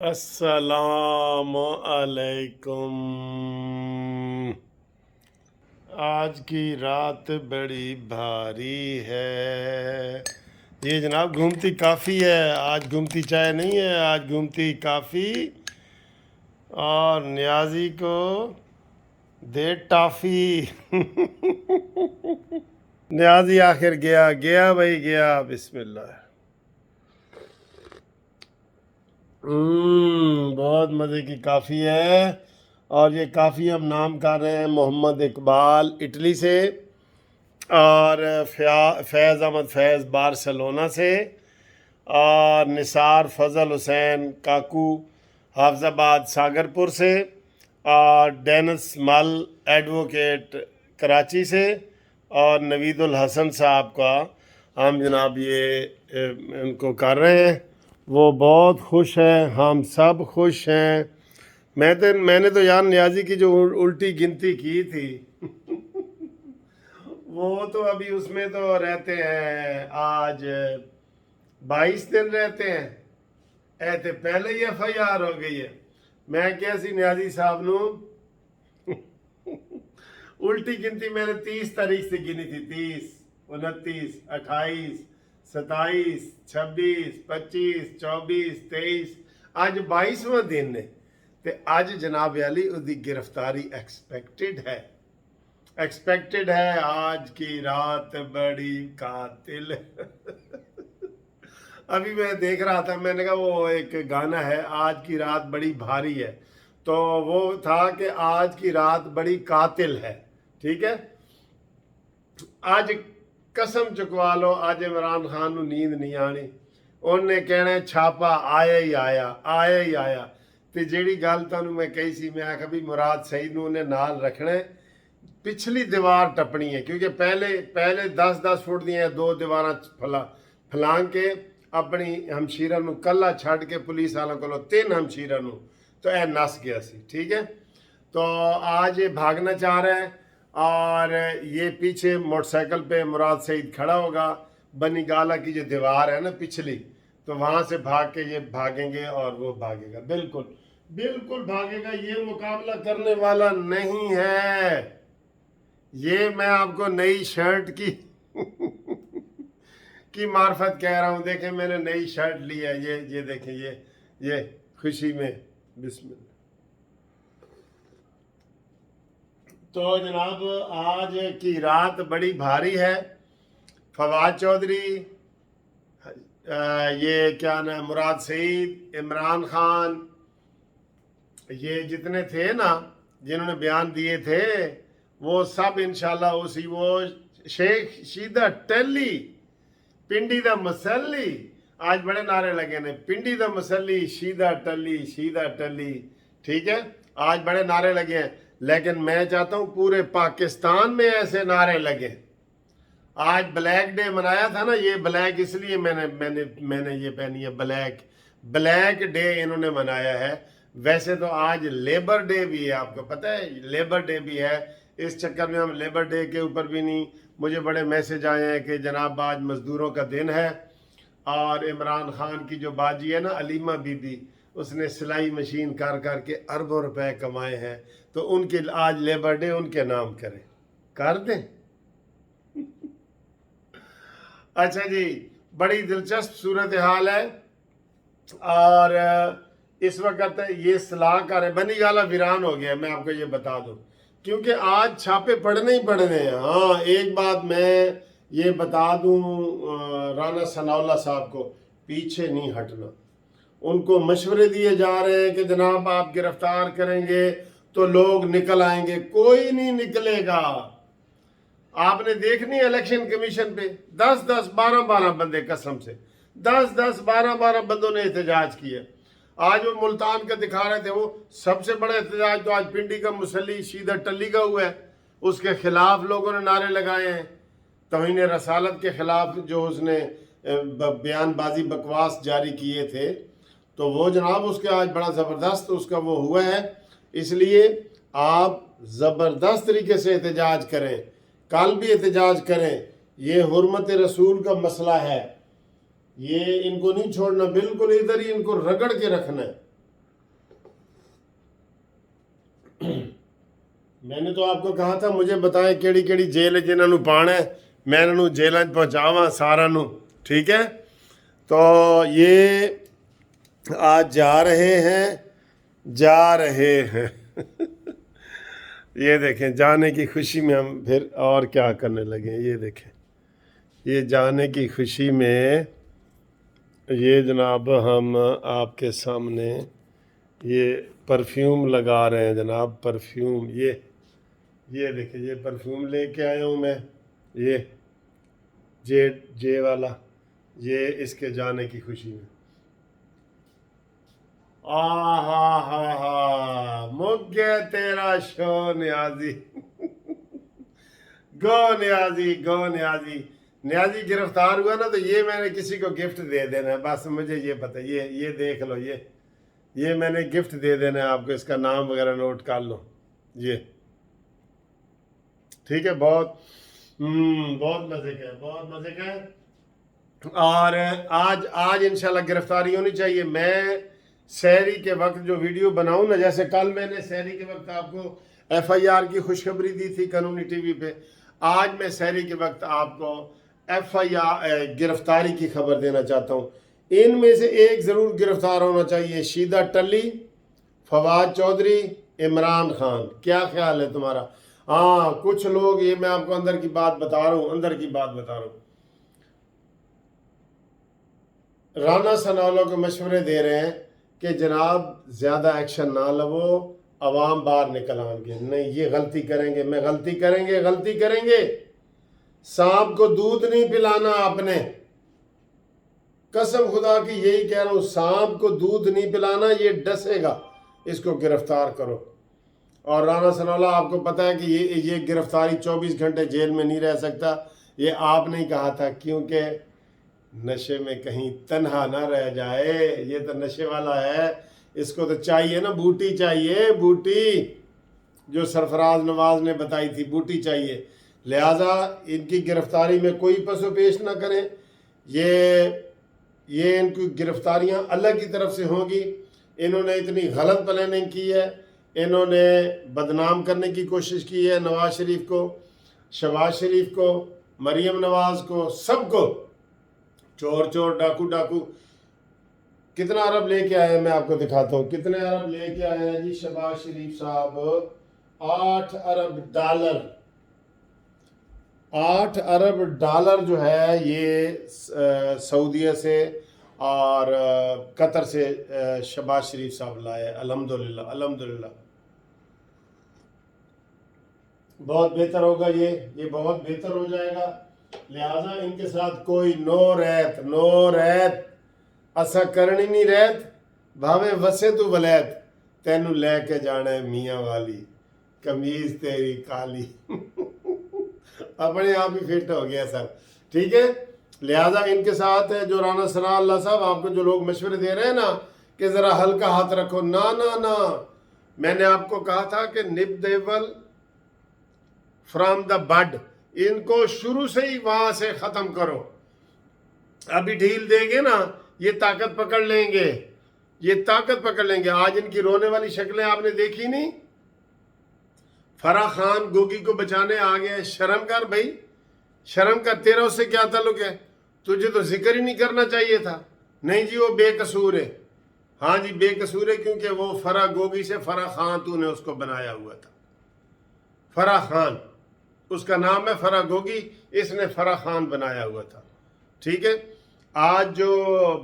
السلام علیکم۔ آج کی رات بڑی بھاری ہے۔ یہ جناب گھومتی کافی ہے، آج گھومتی چائے نہیں ہے، آج گھومتی کافی اور نیازی کو دے ٹافی۔ نیازی آخر گیا گیا بھائی گیا، بسم اللہ۔ بہت مزے کی کافی ہے، اور یہ کافی ہم نام کر رہے ہیں محمد اقبال اٹلی سے، اور فیض احمد فیض بارسلونا سے، اور نثار فضل حسین کاکو حافظ آباد ساگرپور سے، اور ڈینس مل ایڈوکیٹ کراچی سے، اور نوید الحسن صاحب کا ہم جناب یہ ان کو کر رہے ہیں۔ وہ بہت خوش ہیں، ہم سب خوش ہیں۔ میں نے تو یار نیازی کی جو الٹی گنتی کی تھی وہ تو ابھی اس میں تو رہتے ہیں، آج 22 دن رہتے ہیں، ایتے پہلے ہی ایف آئی آر ہو گئی ہے۔ میں کیسی نیازی صاحب نو الٹی گنتی میں نے 30 تاریخ سے گنی تھی، 30 29 28 27 26 25 24 23، اج 22واں دن ہے، تے اج جناب علی اس دی گرفتاری ایکسپیکٹڈ ہے۔ آج کی رات بڑی قاتل ابھی میں دیکھ رہا تھا، میں نے کہا وہ ایک گانا ہے آج کی رات بڑی بھاری ہے، تو وہ تھا کہ آج کی رات بڑی قاتل ہے، ٹھیک ہے۔ آج قسم چکوا لو، آج عمران خان نو نیند نہیں آنی، ان نے کہنا ہے چھاپا آیا ہی آیا، آیا ہی آیا۔ تے جیڑی گل تانوں میں کہی سی، میں آکھا بھی مراد سعید نو نے نال رکھنا ہے، پچھلی دیوار ٹپنی ہے، کیونکہ پہلے 10 فٹ دیا 2 دیواراں پھلانگ کے اپنی ہمشیرہ نو کلا چھڈ کے پولیس والوں کو 3 ہمشیرہ نو، تو اے نس گیا سی، ٹھیک ہے۔ تو آج یہ بھاگنا چاہ رہا ہے، اور یہ پیچھے موٹر سائیکل پہ مراد سعید کھڑا ہوگا، بنی گالا کی جو دیوار ہے نا پچھلی، تو وہاں سے بھاگ کے یہ بھاگیں گے، اور وہ بھاگے گا، بالکل بھاگے گا، یہ مقابلہ کرنے والا نہیں ہے۔ یہ میں آپ کو نئی شرٹ کی معرفت کہہ رہا ہوں، دیکھیں میں نے نئی شرٹ لی ہے، یہ دیکھیں، یہ خوشی میں، بسم اللہ۔ تو جناب آج کی رات بڑی بھاری ہے۔ فواد چودھری، یہ کیا نام، مراد سعید، عمران خان، یہ جتنے تھے نا جنہوں نے بیان دیے تھے، وہ سب انشاءاللہ وہ شیخ شیدہ ٹلی، پنڈی دا مسلی، آج بڑے نعرے لگے نے، پنڈی دا مسلی، شیدہ ٹلی، ٹھیک ہے، آج بڑے نعرے لگے ہیں، لیکن میں چاہتا ہوں پورے پاکستان میں ایسے نعرے لگے۔ آج بلیک ڈے منایا تھا نا، یہ بلیک اس لیے میں نے یہ پہنی ہے، بلیک ڈے انہوں نے منایا ہے۔ ویسے تو آج لیبر ڈے بھی ہے، آپ کو پتہ ہے لیبر ڈے بھی ہے، اس چکر میں ہم لیبر ڈے کے اوپر بھی نہیں، مجھے بڑے میسج آئے ہیں کہ جناب آج مزدوروں کا دن ہے، اور عمران خان کی جو باجی ہے نا علیمہ بی بی، اس نے سلائی مشین کر کے اربوں روپے کمائے ہیں، تو ان کے آج لیبر ڈے ان کے نام کریں، کر دیں۔ اچھا جی، بڑی دلچسپ صورتحال ہے، اور اس وقت یہ صلاح کر رہے، بنی گالا ویران ہو گیا، میں آپ کو یہ بتا دوں، کیونکہ آج چھاپے پڑنے ہی پڑنے ہیں۔ ہاں ایک بات میں یہ بتا دوں رانا ثناء اللہ صاحب کو، پیچھے نہیں ہٹنا۔ ان کو مشورے دیے جا رہے ہیں کہ جناب آپ گرفتار کریں گے تو لوگ نکل آئیں گے، کوئی نہیں نکلے گا۔ آپ نے دیکھنی الیکشن کمیشن پہ 10 12 بندے، قسم سے 10 12 بندوں نے احتجاج کیا۔ آج وہ ملتان کا دکھا رہے تھے، وہ سب سے بڑا احتجاج تو آج پنڈی کا مسلی شیدہ ٹلی کا ہوا ہے، اس کے خلاف لوگوں نے نعرے لگائے ہیں، توہین رسالت کے خلاف جو اس نے بیان بازی بکواس جاری کیے تھے، تو وہ جناب اس کے آج بڑا زبردست اس کا وہ ہوا ہے۔ اس لیے آپ زبردست طریقے سے احتجاج کریں، کل بھی احتجاج کریں، یہ حرمت رسول کا مسئلہ ہے، یہ ان کو نہیں چھوڑنا، بالکل ادھر ہی ان کو رگڑ کے رکھنا ہے۔ میں نے تو آپ کو کہا تھا مجھے بتائیں کیڑی کیڑی جیل ہے جنہوں نے پانا ہے، میں انہوں جیلیں پہنچاواں سارا نو، ٹھیک ہے؟ تو یہ آج جا رہے ہیں یہ دیکھیں جانے کی خوشی میں ہم پھر اور کیا کرنے لگے، یہ دیکھیں یہ جانے کی خوشی میں یہ جناب ہم آپ کے سامنے یہ پرفیوم لگا رہے ہیں جناب، پرفیوم یہ دیکھیں یہ پرفیوم لے کے آیا ہوں میں، یہ جے والا، یہ اس کے جانے کی خوشی میں مک گیا تیرا شو نیازی نیازی گرفتار ہوا نا تو یہ میں نے کسی کو گفٹ دے دینا ہے، بس مجھے یہ پتہ، یہ دیکھ لو، یہ میں نے گفٹ دے دینا ہے آپ کو، اس کا نام وغیرہ نوٹ کر لو، یہ ٹھیک ہے؟ بہت مزے کا ہے، بہت مزے کا ہے۔ اور آج انشاءاللہ گرفتاری ہونی چاہیے۔ میں سحری کے وقت جو ویڈیو بناؤں نا، جیسے کل میں نے سحری کے وقت آپ کو ایف آئی آر کی خوشخبری دی تھی قانونی ٹی وی پہ، آج میں سحری کے وقت آپ کو ایف آئی آر گرفتاری کی خبر دینا چاہتا ہوں۔ ان میں سے ایک ضرور گرفتار ہونا چاہیے، شیدہ ٹلی، فواد چودھری، عمران خان۔ کیا خیال ہے تمہارا؟ ہاں کچھ لوگ، یہ میں آپ کو اندر کی بات بتا رہا ہوں، رانا ثناءاللہ کو مشورے دے رہے ہیں کہ جناب زیادہ ایکشن نہ لو، عوام باہر نکل آئیں گے، نہیں یہ غلطی کریں گے، سانپ کو دودھ نہیں پلانا آپ نے، قسم خدا کی یہی کہہ رہا ہوں، سانپ کو دودھ نہیں پلانا، یہ ڈسے گا، اس کو گرفتار کرو۔ اور رانا ثناءاللہ آپ کو پتہ ہے کہ یہ گرفتاری 24 گھنٹے جیل میں نہیں رہ سکتا، یہ آپ نے کہا تھا، کیونکہ نشے میں کہیں تنہا نہ رہ جائے، یہ تو نشے والا ہے، اس کو تو چاہیے نا بوٹی، چاہیے بوٹی، جو سرفراز نواز نے بتائی تھی، بوٹی چاہیے، لہٰذا ان کی گرفتاری میں کوئی پس و پیش نہ کریں، یہ ان کی گرفتاریاں اللہ کی طرف سے ہوں گی۔ انہوں نے اتنی غلط پلاننگ کی ہے، انہوں نے بدنام کرنے کی کوشش کی ہے نواز شریف کو، شہباز شریف کو، مریم نواز کو، سب کو، چور ڈاکو۔ کتنا ارب لے کے آئے ہیں میں آپ کو دکھاتا ہوں، کتنے ارب لے کے آئے ہیں جی شہباز شریف صاحب، 8 ارب ڈالر، 8 ارب ڈالر جو ہے یہ سعودیہ سے اور قطر سے شہباز شریف صاحب لائے، الحمدللہ بہت بہتر ہوگا، یہ بہت بہتر ہو جائے گا، لہٰذا ان کے ساتھ کوئی نو ریت اسا کرنی نہیں ریت، بھاوے وسے تو ولیت، تینوں لے کے جانا ہے میاں والی، قمیض تیری کالی اپنے آپ ہی فٹ ہو گیا سب، ٹھیک ہے؟ لہٰذا ان کے ساتھ جو رانا ثناءاللہ صاحب آپ کو جو لوگ مشورے دے رہے ہیں نا کہ ذرا ہلکا ہاتھ رکھو، نہ میں نے آپ کو کہا تھا کہ نب دیول فرام دا بڈ، ان کو شروع سے ہی وہاں سے ختم کرو، ابھی ڈھیل دیں گے نا یہ طاقت پکڑ لیں گے، آج ان کی رونے والی شکلیں آپ نے دیکھی نہیں؟ فرح خان گوگی کو بچانے آ گیا، شرم کر بھائی، شرم کر، تیرا اس سے کیا تعلق ہے؟ تجھے تو ذکر ہی نہیں کرنا چاہیے تھا، نہیں جی وہ بے قصور ہے، ہاں جی بے قصور ہے، کیونکہ وہ فرح گوگی سے فرح خان تو نے اس کو بنایا ہوا تھا، فرح خان اس کا نام ہے، فرح گوگی، اس نے فرح خان بنایا ہوا تھا، ٹھیک ہے؟ آج جو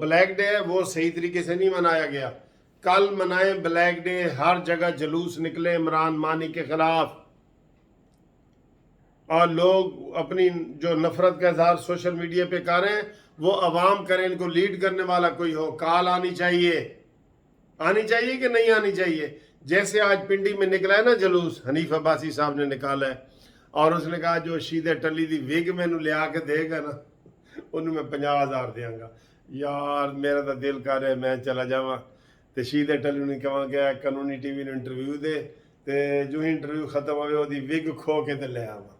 بلیک ڈے ہے وہ صحیح طریقے سے نہیں منایا گیا، کل منائیں بلیک ڈے، ہر جگہ جلوس نکلے عمران مانی کے خلاف، اور لوگ اپنی جو نفرت کا اظہار سوشل میڈیا پہ کر رہے ہیں وہ عوام کریں، ان کو لیڈ کرنے والا کوئی ہو، کال آنی چاہیے کہ نہیں آنی چاہیے؟ جیسے آج پنڈی میں نکلا ہے نا جلوس، حنیف عباسی صاحب نے نکالا ہے، اور اس نے کہا جو شیدہ ٹلی دی وگ میں لیا کے دے گا نا انہوں میں 50,000 دیاں گا، یار میرا تو دل کر رہا ہے میں چلا جاواں تے شیدہ ٹلی نے کہاں گیا قانونی ٹی وی نے انٹرویو دے تے جو ہی انٹرویو ختم ہوئے وہ دی وگ کھو کے تے لے آواں،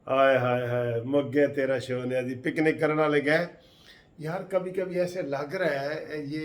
ہائے مک گیا تیرا شو نیازی، پکنک کرنا لے گئے یار، کبھی ایسے لگ رہا ہے یہ